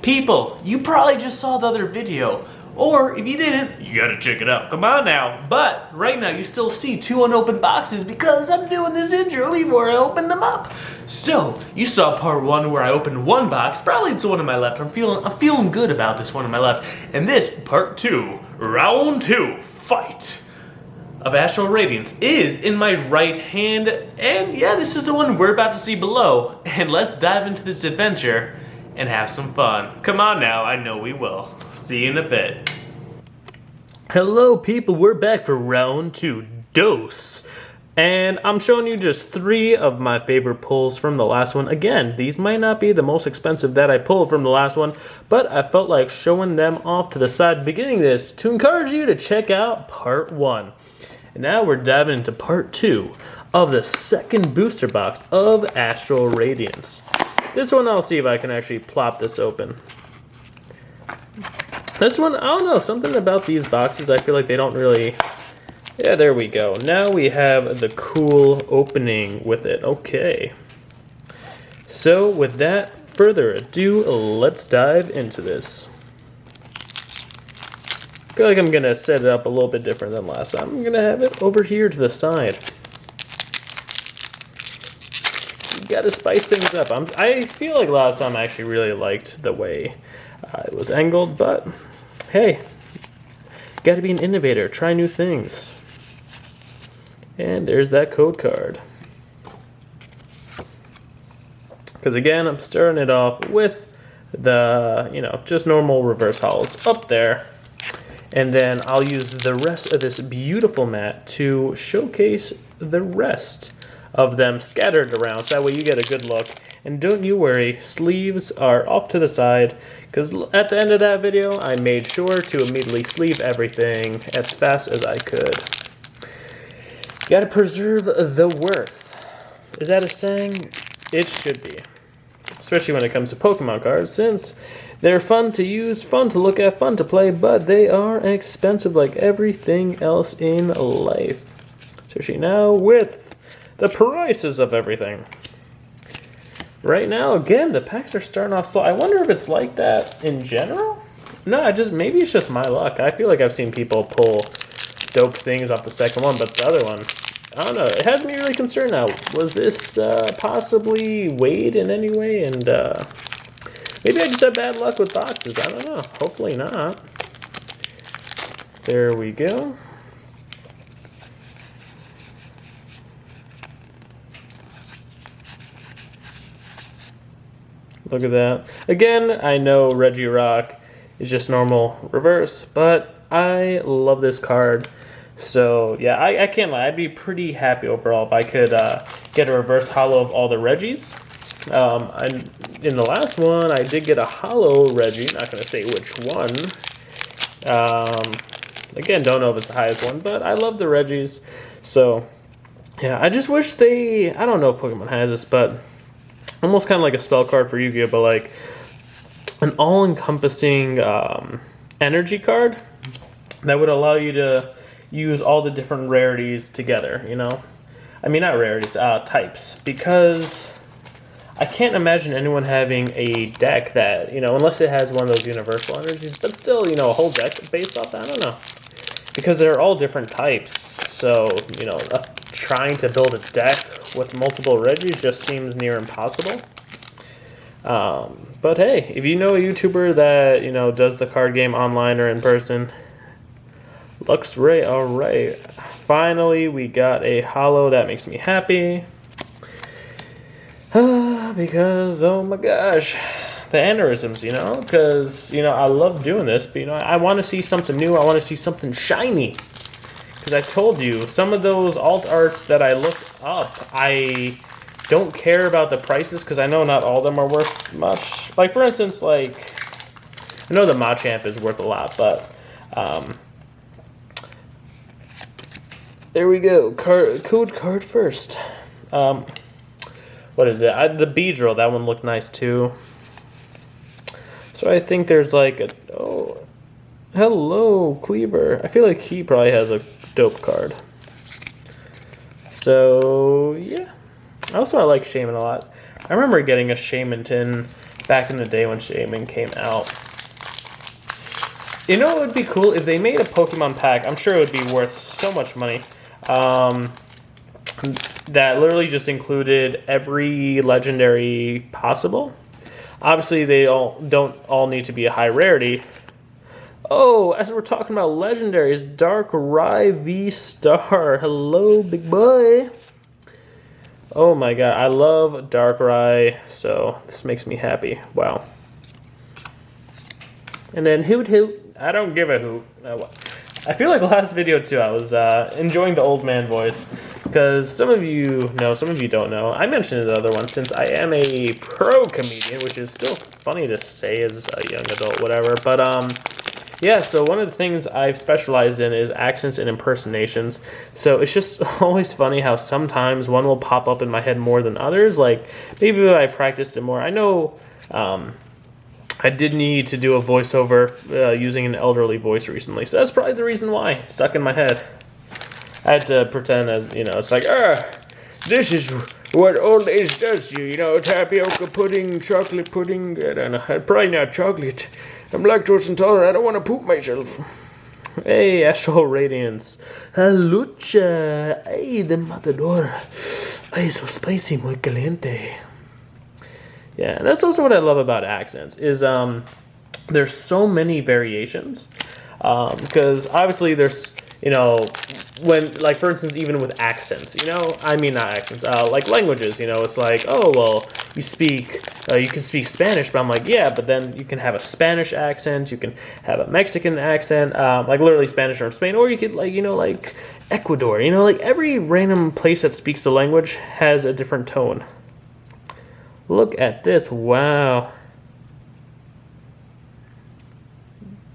People, you probably just saw the other video, or if you didn't, you gotta check it out. Come on now. But right now you still see 2 unopened boxes because I'm doing this intro before I open them up. So you saw part 1 where I opened 1 box. Probably it's the one on my left. I'm feeling good about this one on my left. And this part 2, round 2, fight of Astral Radiance is in my right hand. And yeah, this is the one we're about to see below. And let's dive into this adventure and have some fun. Come on now, I know we will. See you in a bit. Hello people, we're back for round 2, dose. And I'm showing you just 3 of my favorite pulls from the last one. Again, these might not be the most expensive that I pulled from the last one, but I felt like showing them off to the side beginning this to encourage you to check out part 1. And now we're diving into part 2 of the second booster box of Astral Radiance. This one I'll see if I can actually plop this open. This one, I don't know, something about these boxes, I feel like they don't really... Yeah, there we go. Now we have the cool opening with it. Okay. So with that further ado, let's dive into this. I feel like I'm going to set it up a little bit different than last time. I'm going to have it over here to the side. Gotta spice things up. I feel like last time I actually really liked the way it was angled, but hey, gotta be an innovator, try new things. And there's that code card. Because again, I'm starting it off with the, just normal reverse holos up there. And then I'll use the rest of this beautiful mat to showcase the rest of them scattered around, so that way you get a good look. And don't you worry, sleeves are off to the side, because at the end of that video I made sure to immediately sleeve everything as fast as I could. You gotta preserve the worth. Is that a saying? It should be. Especially when it comes to Pokemon cards, since they're fun to use, fun to look at, fun to play, but they are expensive like everything else in life. Especially now with the prices of everything. Right now, again, the packs are starting off slow. I wonder if it's like that in general? No, maybe it's just my luck. I feel like I've seen people pull dope things off the second one, but the other one, I don't know. It has me really concerned now. Was this possibly weighed in any way? And maybe I just have bad luck with boxes. I don't know. Hopefully not. There we go. Look at that. Again, I know Regirock is just normal reverse, but I love this card. So, yeah, I can't lie. I'd be pretty happy overall if I could get a reverse holo of all the Regis. In the last one, I did get a holo Regi. Not going to say which one. Again, don't know if it's the highest one, but I love the Regis. So, yeah, I just wish they... I don't know if Pokemon has this, but... almost kind of like a spell card for Yu-Gi-Oh, but like an all-encompassing energy card that would allow you to use all the different rarities together, I mean, not rarities, types, because I can't imagine anyone having a deck that, unless it has one of those universal energies, but still, a whole deck based off that, I don't know, because they're all different types, so, trying to build a deck with multiple Regis just seems near impossible. But hey, if you know a YouTuber that, does the card game online or in person, looks great. Alright, finally we got a holo. That makes me happy. Because, oh my gosh, the aneurysms, because, I love doing this, but, I want to see something new. I want to see something shiny. Because I told you, some of those alt arts that I looked up, I don't care about the prices because I know not all of them are worth much. Like, for instance, I know the Machamp is worth a lot, but there we go. Code card first. What is it? The Beedrill, that one looked nice too. So I think there's like a... Oh, hello, Cleaver. I feel like he probably has a dope card. So, yeah. Also, I like Shaman a lot. I remember getting a Shaman tin back in the day when Shaman came out. You know, it would be cool if they made a Pokemon pack. I'm sure it would be worth so much money. That literally just included every legendary possible. Obviously, they don't all need to be a high rarity. Oh, as we're talking about legendaries, Darkrai V-Star. Hello, big boy. Oh my god, I love Darkrai, so this makes me happy. Wow. And then Hoot Hoot. I don't give a hoot. I feel like last video too, I was enjoying the old man voice. Because some of you know, some of you don't know. I mentioned in the other one, since I am a pro comedian, which is still funny to say as a young adult, whatever. But yeah, so one of the things I've specialized in is accents and impersonations. So it's just always funny how sometimes one will pop up in my head more than others. Like, maybe if I practiced it more. I know I did need to do a voiceover using an elderly voice recently. So that's probably the reason why it's stuck in my head. I had to pretend as, you know, it's like, this is what old age does to you, you know, tapioca pudding, chocolate pudding, and probably not chocolate. I'm lactose intolerant, I don't want to poop myself. Hey, Astral Radiance. Halucha. Ay, the matador. Ay, so spicy, muy caliente. Yeah, and that's also what I love about accents, is there's so many variations. Because obviously there's, you know, when, like, for instance, even with accents, you know, I mean, not accents, like languages, you know, it's like, oh, well, you can speak Spanish, but I'm like, yeah, but then you can have a Spanish accent, you can have a Mexican accent, like literally Spanish from Spain, or you could, like, you know, like Ecuador, you know, like every random place that speaks the language has a different tone. Look at this, wow.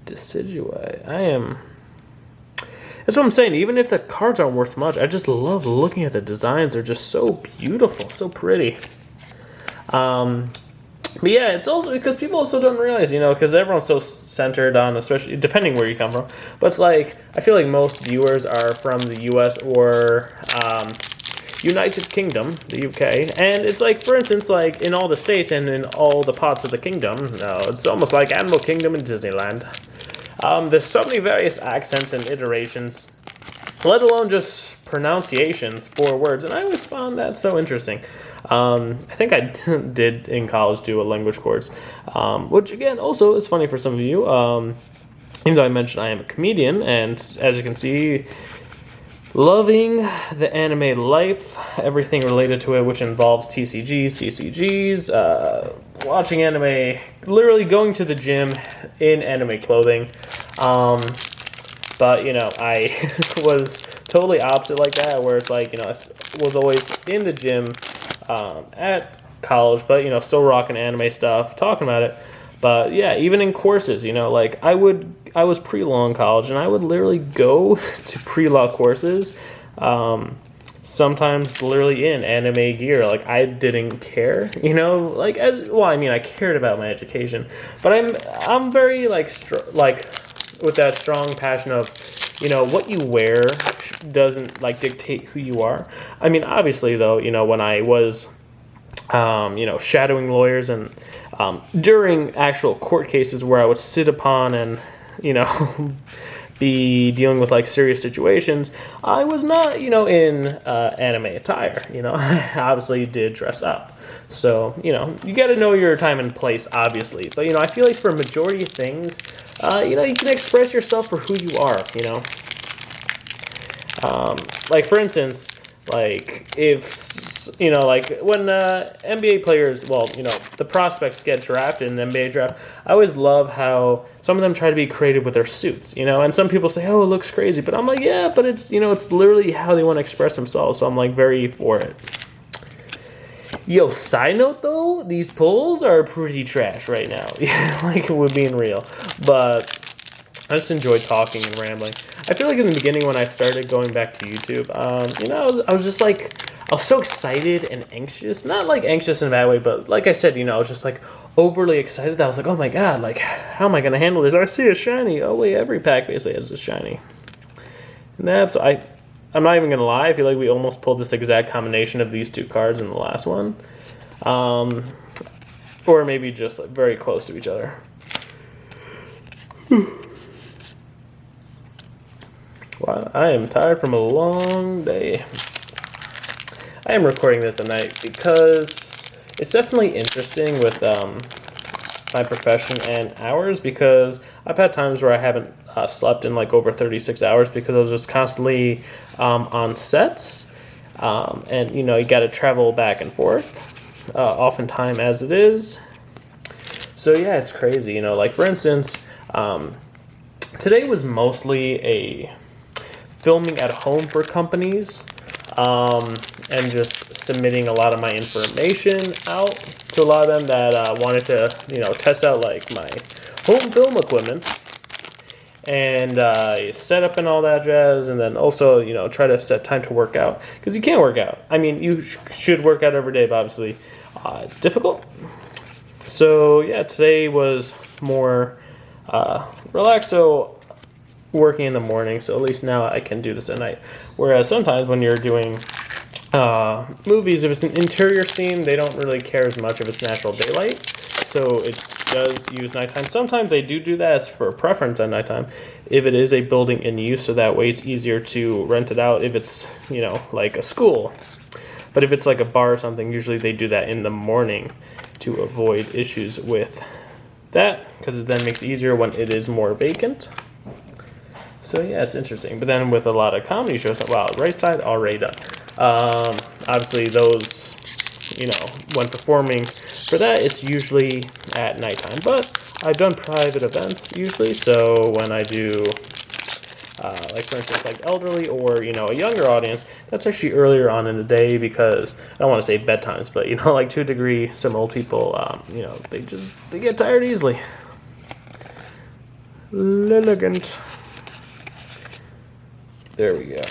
Decidueye, that's what I'm saying. Even if the cards aren't worth much, I just love looking at the designs. They're just so beautiful, so pretty. But yeah, it's also because people also don't realize, you know, because everyone's so centered on, especially depending where you come from. But it's like, I feel like most viewers are from the US or United Kingdom, the UK. And it's like, for instance, like in all the states and in all the parts of the kingdom, it's almost like Animal Kingdom in Disneyland. There's so many various accents and iterations, let alone just pronunciations for words, and I always found that so interesting. I think I did in college do a language course, which again also is funny for some of you, even though I mentioned I am a comedian, and as you can see, loving the anime life, everything related to it, which involves TCGs, CCGs, watching anime, literally going to the gym in anime clothing. But, you know, I was totally opposite like that, where it's like, you know, I was always in the gym at college, but, you know, still rocking anime stuff, talking about it. But, yeah, even in courses, you know, like, I was pre-law in college, and I would literally go to pre-law courses, sometimes literally in anime gear. Like, I didn't care, you know, like, I mean, I cared about my education, but I'm very, like, with that strong passion of, you know, what you wear doesn't, like, dictate who you are. I mean, obviously, though, you know, when I was, you know, shadowing lawyers and during actual court cases where I would sit upon and, you know, be dealing with, like, serious situations, I was not, you know, in anime attire, you know. I obviously did dress up. So, you know, you got to know your time and place, obviously. But, you know, I feel like for a majority of things, you know, you can express yourself for who you are, you know. Like, for instance, like, if, you know, like, when NBA players, well, you know, the prospects get drafted in the NBA draft, I always love how some of them try to be creative with their suits, you know, and some people say, oh, it looks crazy, but I'm like, yeah, but it's, you know, it's literally how they want to express themselves, so I'm, like, very for it. Yo, side note, though, these polls are pretty trash right now. Yeah, like, we're being real. But I just enjoy talking and rambling. I feel like in the beginning when I started going back to YouTube, you know, I was just like, I was so excited and anxious. Not like anxious in a bad way, but like I said, you know, I was just like overly excited that I was like, oh my god, like, how am I going to handle this? I see a shiny. Oh wait, every pack basically has a shiny. Nah, so I'm not even going to lie, I feel like we almost pulled this exact combination of these two cards in the last one. or maybe just like very close to each other. Wow, I am tired from a long day. I am recording this at night because it's definitely interesting with my profession and hours, because I've had times where I haven't slept in like over 36 hours because I was just constantly on sets, and you know, you got to travel back and forth, oftentimes as it is. So yeah, it's crazy. You know, like for instance, today was mostly a filming at home for companies, and just submitting a lot of my information out to a lot of them that wanted to, you know, test out like my home film equipment and set up and all that jazz, and then also, you know, try to set time to work out, because you can't work out. I mean, you should work out every day, but obviously it's difficult. So yeah, today was more relaxed. So working in the morning, so at least now I can do this at night. Whereas sometimes when you're doing movies, if it's an interior scene, they don't really care as much if it's natural daylight, so it does use nighttime. Sometimes they do that as for preference at nighttime if it is a building in use, so that way it's easier to rent it out if it's, you know, like a school. But if it's like a bar or something, usually they do that in the morning to avoid issues with that, because it then makes it easier when it is more vacant. So yeah, it's interesting. But then with a lot of comedy shows, wow, right side already done. Obviously those, you know, when performing for that, it's usually at nighttime. But I've done private events usually, so when I do, like for instance, like elderly or, you know, a younger audience, that's actually earlier on in the day, because I don't want to say bedtimes, but, you know, like 2 degree, some old people, you know, they get tired easily. Elegant. There we go.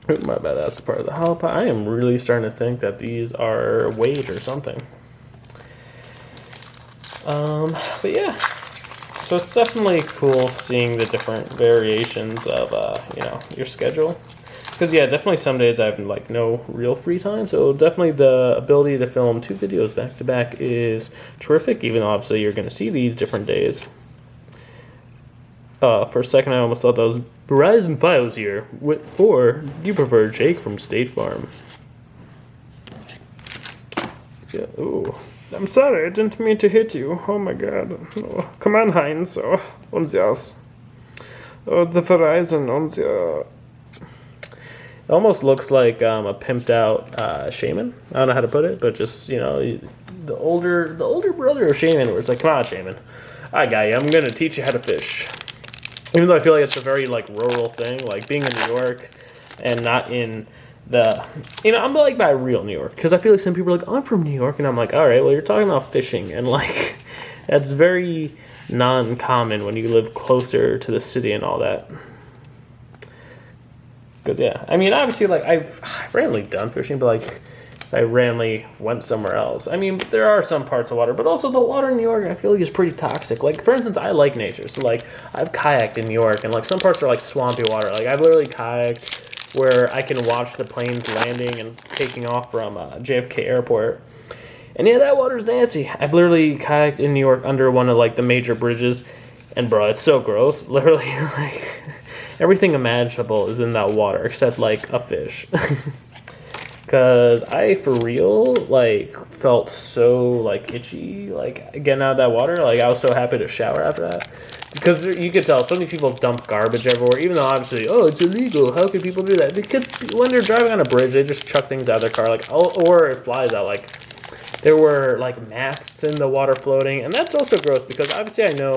Oh, my bad, that's part of the jalapeno. I am really starting to think that these are weight or something. But yeah. So it's definitely cool seeing the different variations of, you know, your schedule. Because yeah, definitely some days I have like no real free time. So definitely the ability to film 2 videos back to back is terrific, even though obviously you're going to see these different days. For a second, I almost thought that was Verizon Files here. Or do you prefer Jake from State Farm? Yeah, ooh. I'm sorry, I didn't mean to hit you. Oh my god. Oh, come on, Heinz. Oh, unsias. Oh, the Verizon, unsia. It almost looks like a pimped out shaman. I don't know how to put it, but just, you know, the older brother of shaman, where it's like, come on, shaman. I got you. I'm going to teach you how to fish. Even though I feel like it's a very, like, rural thing, like, being in New York and not in the, you know, I'm like by real New York, because I feel like some people are like, I'm from New York, and I'm like, all right, well, you're talking about fishing, and, like, that's very non-common when you live closer to the city and all that. Because, yeah, I mean, obviously, like, I've randomly done fishing, but, like, I randomly went somewhere else. I mean, there are some parts of water, but also the water in New York, I feel like, is pretty toxic. Like, for instance, I like nature. So, like, I've kayaked in New York, and, like, some parts are, like, swampy water. Like, I've literally kayaked where I can watch the planes landing and taking off from JFK Airport. And, yeah, that water's nasty. I've literally kayaked in New York under one of, like, the major bridges. And, bro, it's so gross. Literally, like, everything imaginable is in that water except, like, a fish. Because I, for real, like, felt so, like, itchy, like, getting out of that water. Like, I was so happy to shower after that. Because you could tell so many people dump garbage everywhere, even though, obviously, oh, it's illegal. How can people do that? Because when they're driving on a bridge, they just chuck things out of their car, like, or it flies out. Like, there were, like, masts in the water floating. And that's also gross, because obviously I know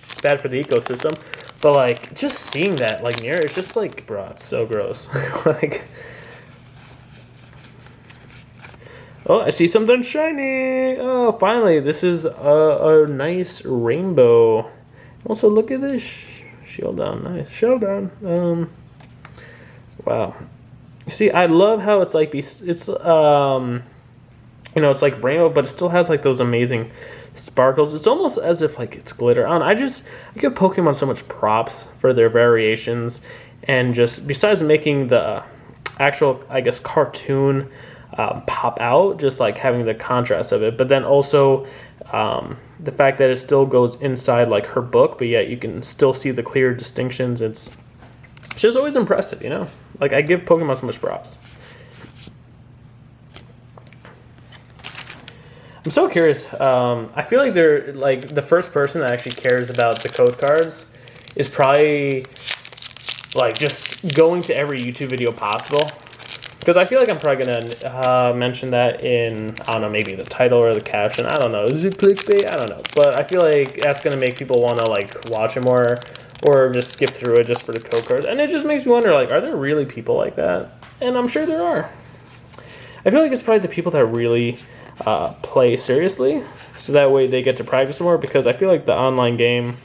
it's bad for the ecosystem. But, like, just seeing that, like, near, it's just, like, bro, it's so gross. Like... Oh, I see something shiny! Oh, finally, this is a nice rainbow. Also, look at this shield down. Nice shield down. Wow. You see, I love how it's like these. It's you know, it's like rainbow, but it still has like those amazing sparkles. It's almost as if like it's glitter. I give Pokemon so much props for their variations, and just besides making the actual, I guess, cartoon pop out, just like having the contrast of it. But then also the fact that it still goes inside like her book, but yet you can still see the clear distinctions. It's just always impressive, you know? Like, I give Pokemon so much props. I'm so curious. I feel like they're like the first person that actually cares about the code cards is probably like just going to every YouTube video possible. Because I feel like I'm probably gonna mention that in, I don't know, maybe the title or the caption. I don't know. Is it clickbait? I don't know. But I feel like that's gonna make people want to like watch it more, or just skip through it just for the code cards. And it just makes me wonder, like, are there really people like that? And I'm sure there are. I feel like it's probably the people that really play seriously, so that way they get to practice more. Because I feel like the online game,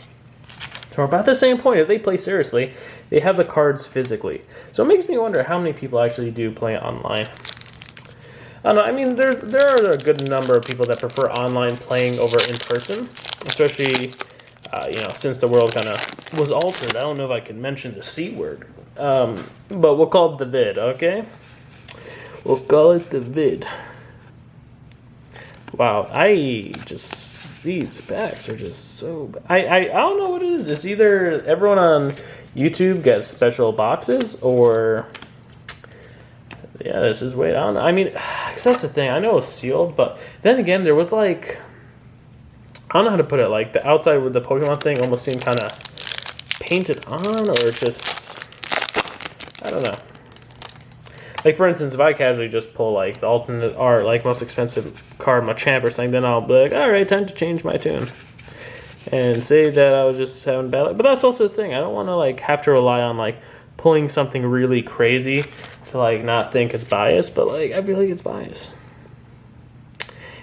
so about the same point, if they play seriously, they have the cards physically. So it makes me wonder how many people actually do play online. I don't know. I mean, there are a good number of people that prefer online playing over in person, especially you know, since the world kind of was altered. I don't know if I can mention the C word, but we'll call it the vid. Okay, we'll call it the vid. Wow, these packs are just so bad. I don't know what it is. It's either everyone on YouTube gets special boxes, or yeah, this is way down. I mean, cause that's the thing. I know it's sealed, but then again, there was like, I don't know how to put it. Like the outside with the Pokemon thing almost seemed kind of painted on, or just, I don't know. Like, for instance, if I casually just pull, like, the alternate art, like, most expensive card, Machamp or something, then I'll be like, alright, time to change my tune. And say that I was just having bad luck. But that's also the thing. I don't want to, like, have to rely on, like, pulling something really crazy to, like, not think it's biased. But, like, I feel like it's biased.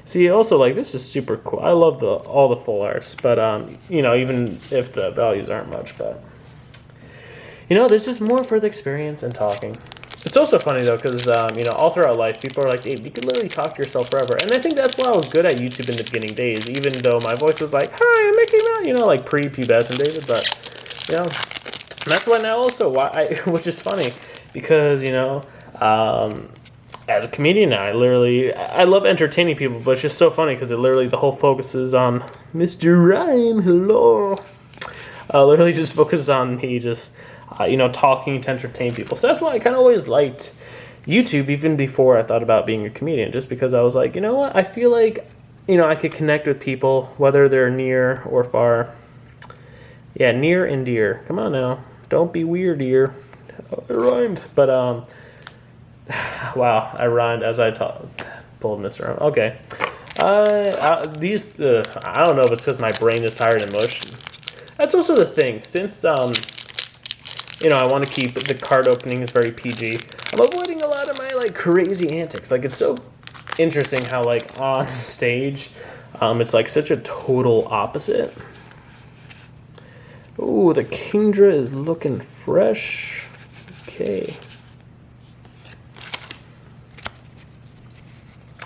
See, also, like, this is super cool. I love all the full arts. But, you know, even if the values aren't much. But, you know, there's just more for the experience and talking. It's also funny, though, because, you know, all throughout life, people are like, hey, you could literally talk to yourself forever. And I think that's why I was good at YouTube in the beginning days, even though my voice was like, hi, I'm Mickey Mouse, you know, like pre-pubescent David. But, you know, and that's why now also, which is funny, because, you know, as a comedian now, I love entertaining people, but it's just so funny because it literally, the whole focus is on Mr. Rhyme, hello. Literally just focuses on me just... you know, talking to entertain people. So that's why I kind of always liked YouTube, even before I thought about being a comedian, just because I was like, you know what, I feel like, you know, I could connect with people, whether they're near or far. Yeah, near and dear. Come on now. Don't be weird, dear. Oh, it rhymed. But, wow, I rhymed as I pulled Mr. Rhyme. Okay. I don't know if it's because my brain is tired and mush. That's also the thing. Since, you know, I want to keep the card openings very PG. I'm avoiding a lot of my, like, crazy antics. Like, it's so interesting how, like, on stage, it's, like, such a total opposite. Ooh, the Kingdra is looking fresh. Okay.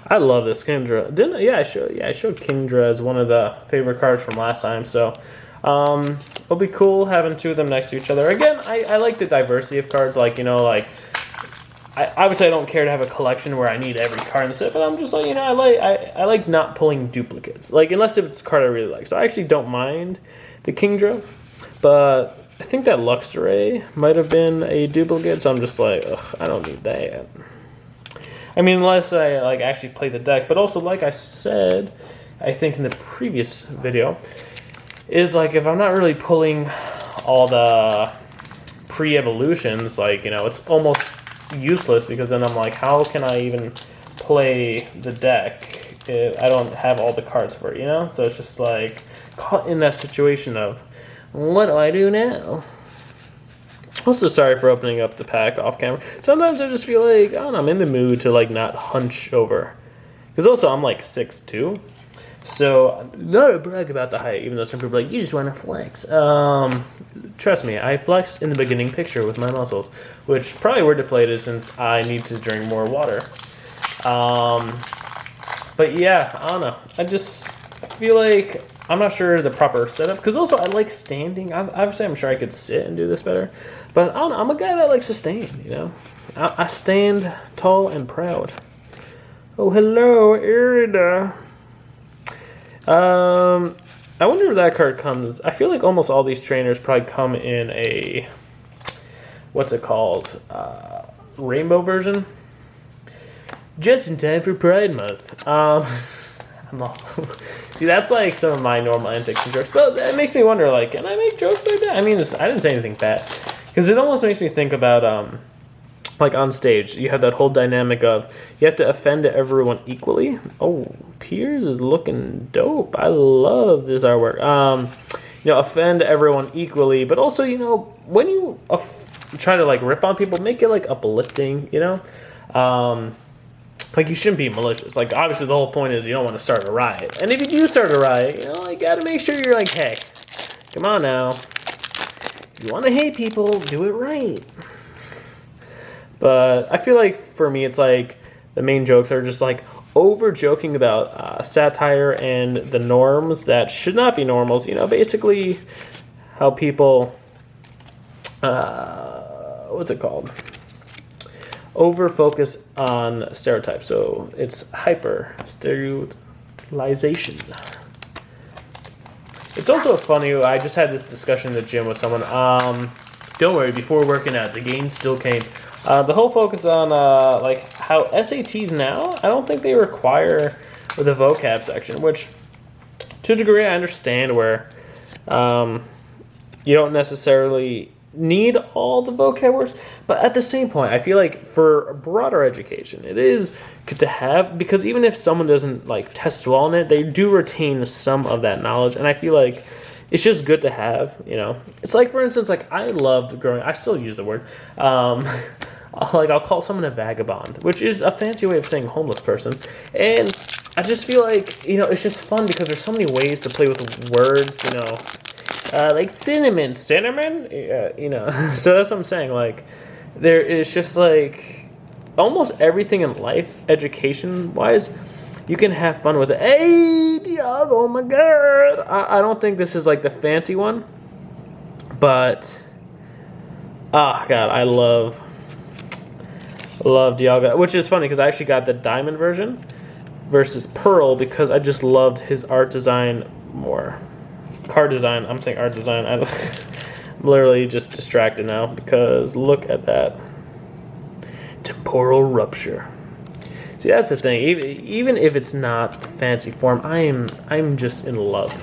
I love this Kingdra. I showed Kingdra as one of the favorite cards from last time, so... it'll be cool having two of them next to each other. Again, I like the diversity of cards. Like, you know, like, obviously I don't care to have a collection where I need every card in the set, but I'm just like, you know, I like not pulling duplicates. Like, unless it's a card I really like. So I actually don't mind the Kingdra, but I think that Luxray might have been a duplicate, so I'm just like, ugh, I don't need that. I mean, unless I, like, actually play the deck. But also, like I said, I think in the previous video, is like if I'm not really pulling all the pre-evolutions, like, you know, it's almost useless, because then I'm like, how can I even play the deck if I don't have all the cards for it, you know? So it's just like caught in that situation of what do I do now? Also, sorry for opening up the pack off camera. Sometimes I just feel like, I don't know, I'm in the mood to like not hunch over, because also I'm like 6'2". So, not a brag about the height, even though some people are like, you just want to flex. Trust me, I flexed in the beginning picture with my muscles, which probably were deflated since I need to drink more water. But yeah, I don't know. I feel like I'm not sure the proper setup, because also I like standing. Obviously, I'm sure I could sit and do this better, but I don't know. I'm a guy that likes to stand, you know? I stand tall and proud. Oh, hello, Irida. I wonder if that card comes. I feel like almost all these trainers probably come in a, what's it called? Rainbow version. Just in time for Pride Month. I'm all, see, that's like some of my normal antics and jokes. But that makes me wonder, like, can I make jokes like that? I mean, I didn't say anything bad. Because it almost makes me think about, like on stage, you have that whole dynamic of you have to offend everyone equally. Oh, Piers is looking dope. I love this artwork. You know, offend everyone equally, but also, you know, when you try to like rip on people, make it like uplifting. You know, like you shouldn't be malicious. Like obviously the whole point is you don't want to start a riot, and if you do start a riot, you know, you got to make sure you're like, hey, come on now. If you want to hate people, do it right. But I feel like for me, it's like the main jokes are just like over joking about satire and the norms that should not be normals. You know, basically how people, what's it called? Over focus on stereotypes. So it's hyper stereotypization. It's also funny. I just had this discussion in the gym with someone. Don't worry, before working out, the gain still came. The whole focus on like how SATs now, I don't think they require the vocab section, which to a degree I understand where you don't necessarily need all the vocab words, but at the same point, I feel like for broader education, it is good to have, because even if someone doesn't like test well in it, they do retain some of that knowledge, and I feel like it's just good to have, you know. It's like, for instance, like I loved growing, I still use the word, like I'll call someone a vagabond, which is a fancy way of saying homeless person, and I just feel like, you know, it's just fun because there's so many ways to play with words, you know. Like cinnamon, you know. So that's what I'm saying. Like, there is just like almost everything in life, education-wise, you can have fun with it. Hey, Diego, oh my god! I don't think this is like the fancy one, but god, I love Dialga, which is funny because I actually got the diamond version versus pearl because I just loved his art design more. Card design. I'm saying art design. I'm literally just distracted now because look at that. Temporal rupture. See, that's the thing. Even if it's not fancy form, I'm just in love.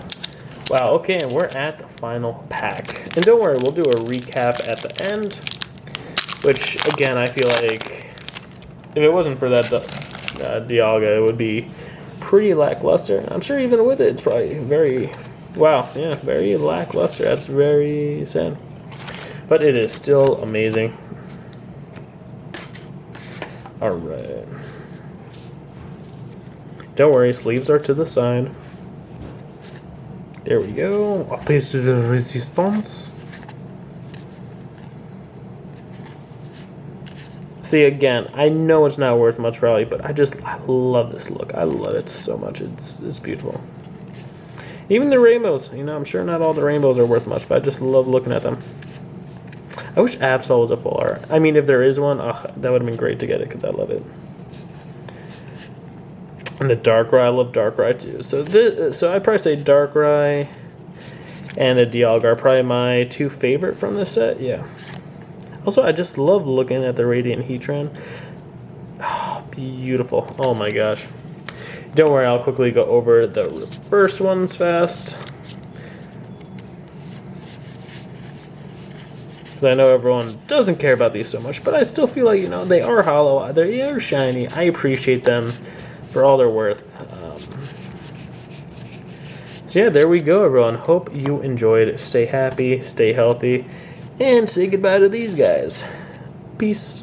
Wow. Okay, and we're at the final pack. And don't worry, we'll do a recap at the end. Which again, I feel like if it wasn't for that Dialga, it would be pretty lackluster. I'm sure even with it, it's probably very. Wow, yeah, very lackluster. That's very sad. But it is still amazing. Alright. Don't worry, sleeves are to the side. There we go. A piece de resistance. See, again, I know it's not worth much value, but I love this look. I love it so much. It's beautiful. Even the rainbows, you know, I'm sure not all the rainbows are worth much, but I just love looking at them. I wish Absol was a full art. I mean, if there is one, that would have been great to get it, because I love it. And the Darkrai, I love Darkrai too. So I'd probably say Darkrai and a Dialga are probably my two favorite from this set, yeah. Also, I just love looking at the Radiant Heatran. Oh, beautiful. Oh my gosh. Don't worry, I'll quickly go over the reverse ones fast. Because I know everyone doesn't care about these so much, but I still feel like, you know, they are hollow, they are shiny. I appreciate them for all they're worth. So yeah, there we go, everyone. Hope you enjoyed. Stay happy, stay healthy, and say goodbye to these guys. Peace.